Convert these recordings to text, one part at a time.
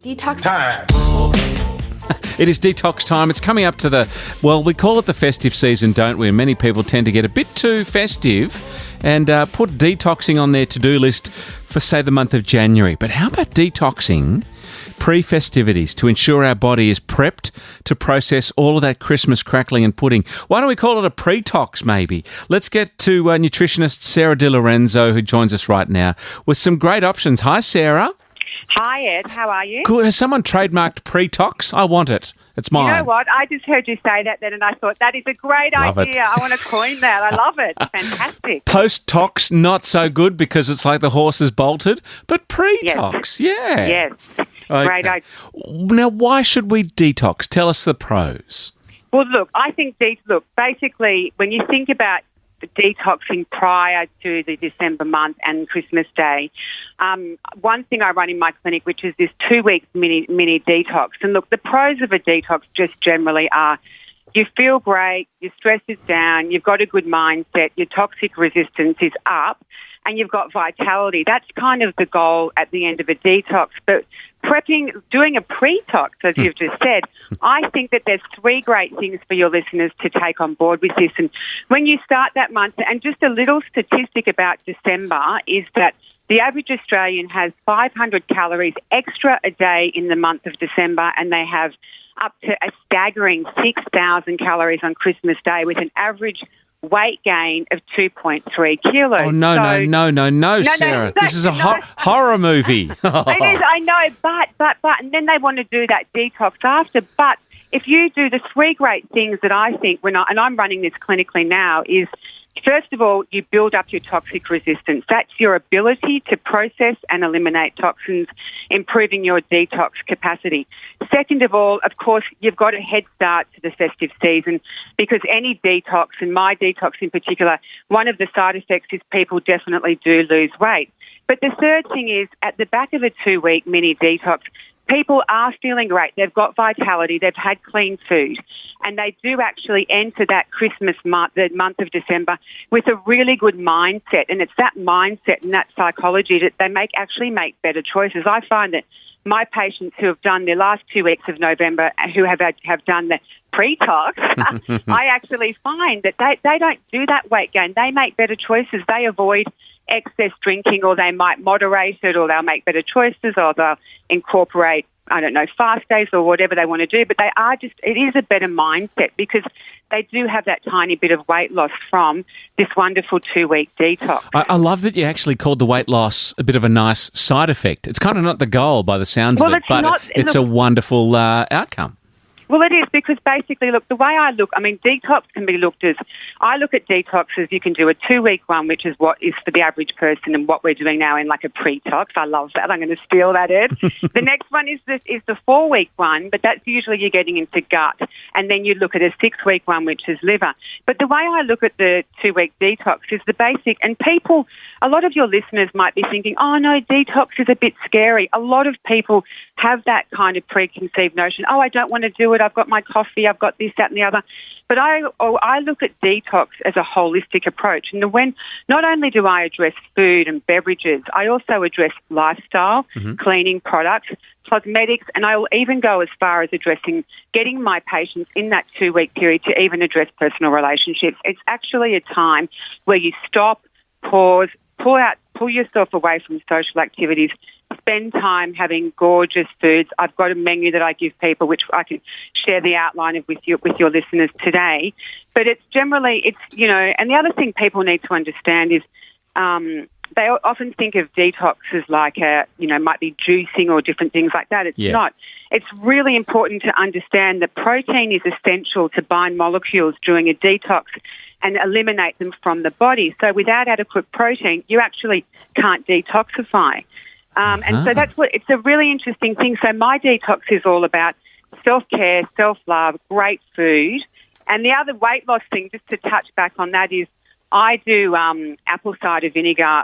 Detox time. It is detox time. It's coming up to we call it the festive season, don't we? And many people tend to get a bit too festive and put detoxing on their to-do list for, say, the month of January. But how about detoxing pre-festivities to ensure our body is prepped to process all of that Christmas crackling and pudding? Why don't we call it a pre-tox, maybe? Let's get to nutritionist Sarah Di Lorenzo, who joins us right now with some great options. Hi, Sarah. Hi, Ed. How are you? Good. Has someone trademarked pre-tox? I want it. It's mine. You know what? I just heard you say that then, and I thought that is a great Love idea. it. I want to coin that. I love it. Fantastic. Post-tox, not so good because it's like the horse is bolted, but pre-tox, yeah. Yes. Okay. Great idea. Now, why should we detox? Tell us the pros. Well, look, I think basically, when you think about the detoxing prior to the December month and Christmas Day, one thing I run in my clinic, which is this 2-week mini detox. And look, the pros of a detox just generally are you feel great, your stress is down, you've got a good mindset, your toxic resistance is up, and you've got vitality. That's kind of the goal at the end of a detox. But doing a pre-tox, as you've just said, I think that there's 3 great things for your listeners to take on board with this. And when you start that month, and just a little statistic about December is that the average Australian has 500 calories extra a day in the month of December, and they have up to a staggering 6,000 calories on Christmas Day with an average weight gain of 2.3 kilos. Oh, no, Sarah. This is a horror movie. It is, I know, but, and then they want to do that detox after. But if you do the 3 great things that I think, and I'm running this clinically now, is first of all, you build up your toxic resistance. That's your ability to process and eliminate toxins, improving your detox capacity. Second of all, of course, you've got a head start to the festive season because any detox, and my detox in particular, one of the side effects is people definitely do lose weight. But the third thing is at the back of a 2-week mini detox, people are feeling great. They've got vitality. They've had clean food. And they do actually enter that Christmas month, the month of December, with a really good mindset. And it's that mindset and that psychology that they actually make better choices. I find that my patients who have done their last 2 weeks of November, who have done the pre-tox, I actually find that they don't do that weight gain. They make better choices. They avoid excess drinking, or they might moderate it, or they'll make better choices, or they'll incorporate, fast days or whatever they want to do. But it is a better mindset because they do have that tiny bit of weight loss from this wonderful 2-week detox. I love that you actually called the weight loss a bit of a nice side effect. It's kind of not the goal by the sounds of it, but it's a wonderful outcome. Well, it is because basically, look, the way I look, detox can be looked as, I look at detox as you can do a 2-week one, which is what is for the average person and what we're doing now in like a pre-tox. I love that. I'm going to steal that, Ed. The next one is the 4-week one, but that's usually you're getting into gut. And then you look at a 6-week one, which is liver. But the way I look at the 2-week detox is the basic, and people, a lot of your listeners might be thinking, oh no, detox is a bit scary. A lot of people have that kind of preconceived notion, oh, I don't want to do it. I've got my coffee, I've got this, that, and the other. But I look at detox as a holistic approach. And when not only do I address food and beverages, I also address lifestyle, cleaning products, cosmetics, and I will even go as far as getting my patients in that 2-week period to even address personal relationships. It's actually a time where you stop, pause, pull yourself away from social activities, spend time having gorgeous foods. I've got a menu that I give people, which I can share the outline of with your listeners today. But it's generally, and the other thing people need to understand is they often think of detox as like might be juicing or different things like that. It's not. It's really important to understand that protein is essential to bind molecules during a detox and eliminate them from the body. So without adequate protein, you actually can't detoxify. And so it's a really interesting thing. So my detox is all about self-care, self-love, great food. And the other weight loss thing, just to touch back on that, is I do apple cider vinegar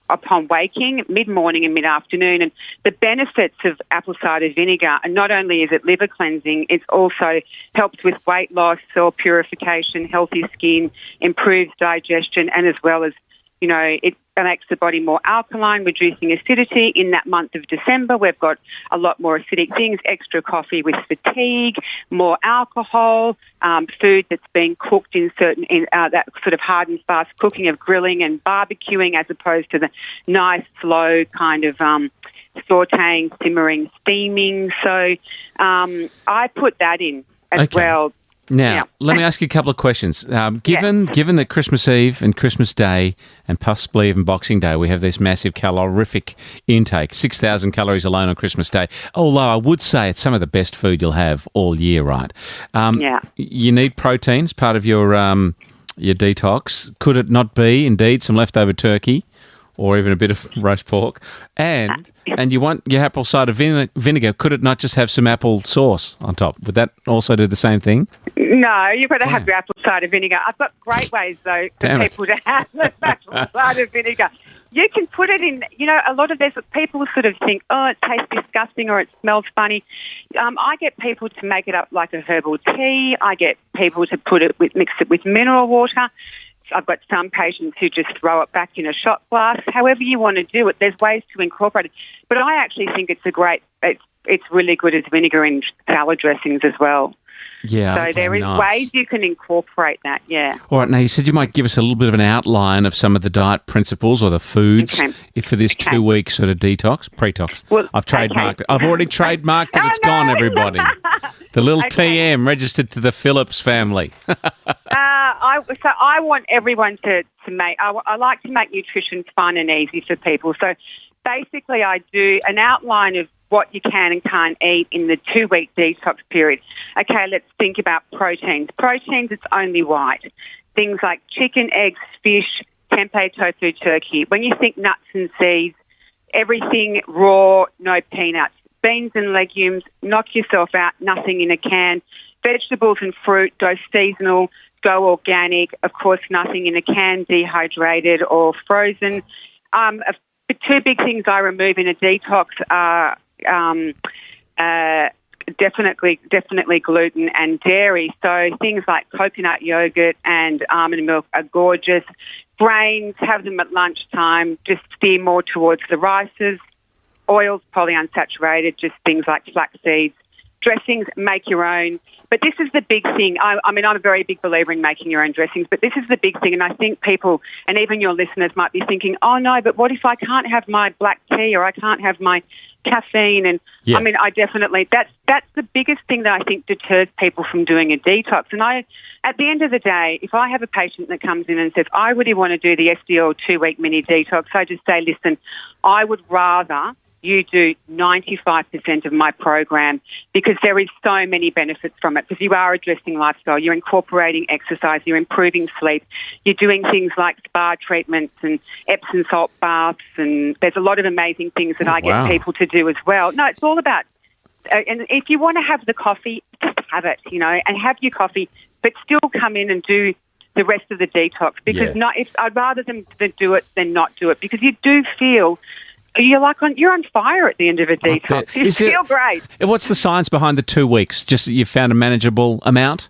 upon waking, mid-morning and mid-afternoon. And the benefits of apple cider vinegar, and not only is it liver cleansing, it also helps with weight loss, cell purification, healthy skin, improves digestion, and as well as It makes the body more alkaline, reducing acidity. In that month of December, we've got a lot more acidic things, extra coffee with fatigue, more alcohol, food that's been cooked in that sort of hard and fast cooking of grilling and barbecuing, as opposed to the nice, slow kind of sautéing, simmering, steaming. So I put that in as well. Now, let me ask you a couple of questions. Given that Christmas Eve and Christmas Day and possibly even Boxing Day, we have this massive calorific intake, 6,000 calories alone on Christmas Day, although I would say it's some of the best food you'll have all year, right? You need proteins, part of your detox. Could it not be, indeed, some leftover turkey or even a bit of roast pork? And you want your apple cider vinegar. Could it not just have some apple sauce on top? Would that also do the same thing? No, you've got to have your apple cider vinegar. I've got great ways, though, for people to have the apple cider vinegar. You can put it in, a lot of people sort of think, oh, it tastes disgusting or it smells funny. I get people to make it up like a herbal tea. I get people to mix it with mineral water. I've got some patients who just throw it back in a shot glass. However you want to do it, there's ways to incorporate it. But I actually think it's really good as vinegar in salad dressings as well. Yeah. So there is ways you can incorporate that, yeah. All right, now you said you might give us a little bit of an outline of some of the diet principles or the foods for this 2-week sort of detox, pre-tox. Well, I've trademarked it. I've already trademarked it. It's gone, everybody. The little TM registered to the Phillips family. I want everyone to make, I like to make nutrition fun and easy for people. So basically I do an outline of what you can and can't eat in the 2-week detox period. Okay, let's think about proteins. Proteins, it's only white. Things like chicken, eggs, fish, tempeh, tofu, turkey. When you think nuts and seeds, everything raw, no peanuts. Beans and legumes, knock yourself out, nothing in a can. Vegetables and fruit, go seasonal, go organic. Of course, nothing in a can, dehydrated or frozen. The 2 big things I remove in a detox are definitely gluten and dairy. So things like coconut yogurt and almond milk are gorgeous. Grains, have them at lunchtime. Just steer more towards the rices. Oils, polyunsaturated, just things like flax seeds. Dressings, make your own. But this is the big thing. I'm a very big believer in making your own dressings, but this is the big thing. And I think people, and even your listeners, might be thinking, oh, no, but what if I can't have my black tea or I can't have my caffeine? And I definitely, that's the biggest thing that I think deters people from doing a detox. And at the end of the day, if I have a patient that comes in and says, I really want to do the SDL 2-week mini detox, I just say, listen, I would rather you do 95% of my program because there is so many benefits from it, because you are addressing lifestyle, you're incorporating exercise, you're improving sleep, you're doing things like spa treatments and Epsom salt baths, and there's a lot of amazing things that I get people to do as well. No, it's all about, and if you want to have the coffee, just have it, and have your coffee, but still come in and do the rest of the detox, because I'd rather them do it than not do it, because you do feel you're on fire at the end of a detox. You feel great. What's the science behind the 2 weeks? Just that you found a manageable amount?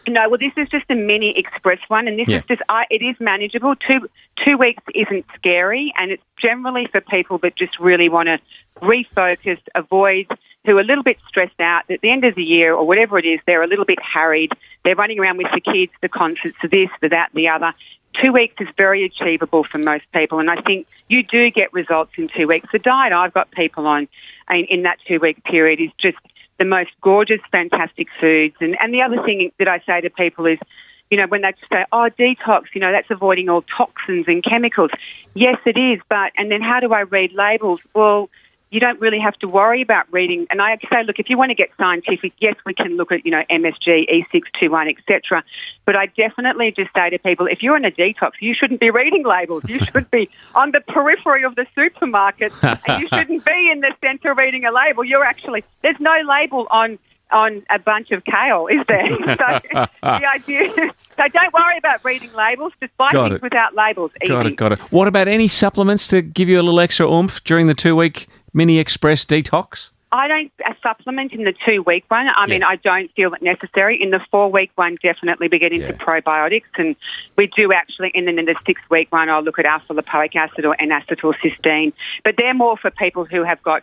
No, well, this is just a mini express one, and this is just, it is manageable. Two weeks isn't scary, and it's generally for people that just really want to refocus, avoid, who are a little bit stressed out at the end of the year or whatever it is, they're a little bit harried. They're running around with the kids, the concerts, the that, the other. 2 weeks is very achievable for most people, and I think you do get results in 2 weeks. The diet I've got people on in that 2-week period is just the most gorgeous, fantastic foods. And the other thing that I say to people is, when they say, oh, detox, that's avoiding all toxins and chemicals. Yes, it is, and then how do I read labels? Well, you don't really have to worry about reading. And I say, look, if you want to get scientific, yes, we can look at, MSG, E621, etc. But I definitely just say to people, if you're in a detox, you shouldn't be reading labels. You should be on the periphery of the supermarket, and you shouldn't be in the centre reading a label. There's no label on a bunch of kale, is there? So the idea, so don't worry about reading labels. Just buy things without labels. Got it. What about any supplements to give you a little extra oomph during the 2-week mini express detox? I don't supplement in the 2-week one. I mean, I don't feel it necessary. In the 4-week one, definitely we get into probiotics, and we do actually. And then in the 6-week one, I'll look at alpha-lipoic acid or N-acetylcysteine. But they're more for people who have got,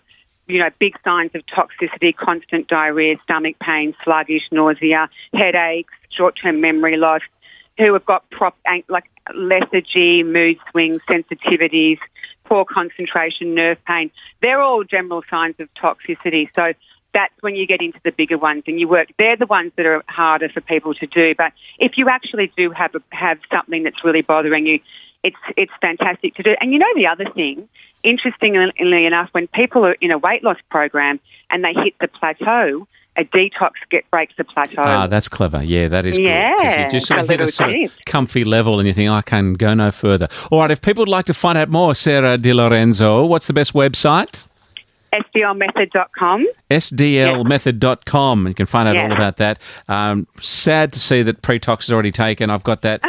big signs of toxicity, constant diarrhea, stomach pain, sluggish, nausea, headaches, short-term memory loss, who have got lethargy, mood swings, sensitivities, poor concentration, nerve pain. They're all general signs of toxicity. So that's when you get into the bigger ones and you work. They're the ones that are harder for people to do. But if you actually do have something that's really bothering you, it's fantastic to do. And the other thing, interestingly enough, when people are in a weight loss program and they hit the plateau, a detox breaks the plateau. Ah, that's clever. Yeah, that is good. Yeah, 'Cause you just sort of hit a sort of comfy level and you think, I can go no further. All right, if people would like to find out more, Sarah Di Lorenzo, what's the best website? SDLmethod.com. SDLmethod.com. You can find out all about that. Sad to see that Pretox is already taken. I've got that.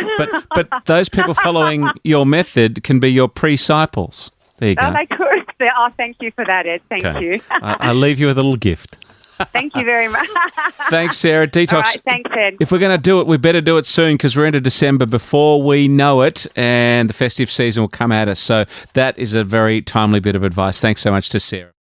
But those people following your method can be your pre-disciples. There you go. Oh, they could. Oh, thank you for that, Ed. Thank you. I'll leave you with a little gift. Thank you very much. Thanks, Sarah. Detox. All right, thanks, Ed. If we're going to do it, we better do it soon because we're into December before we know it and the festive season will come at us. So that is a very timely bit of advice. Thanks so much to Sarah.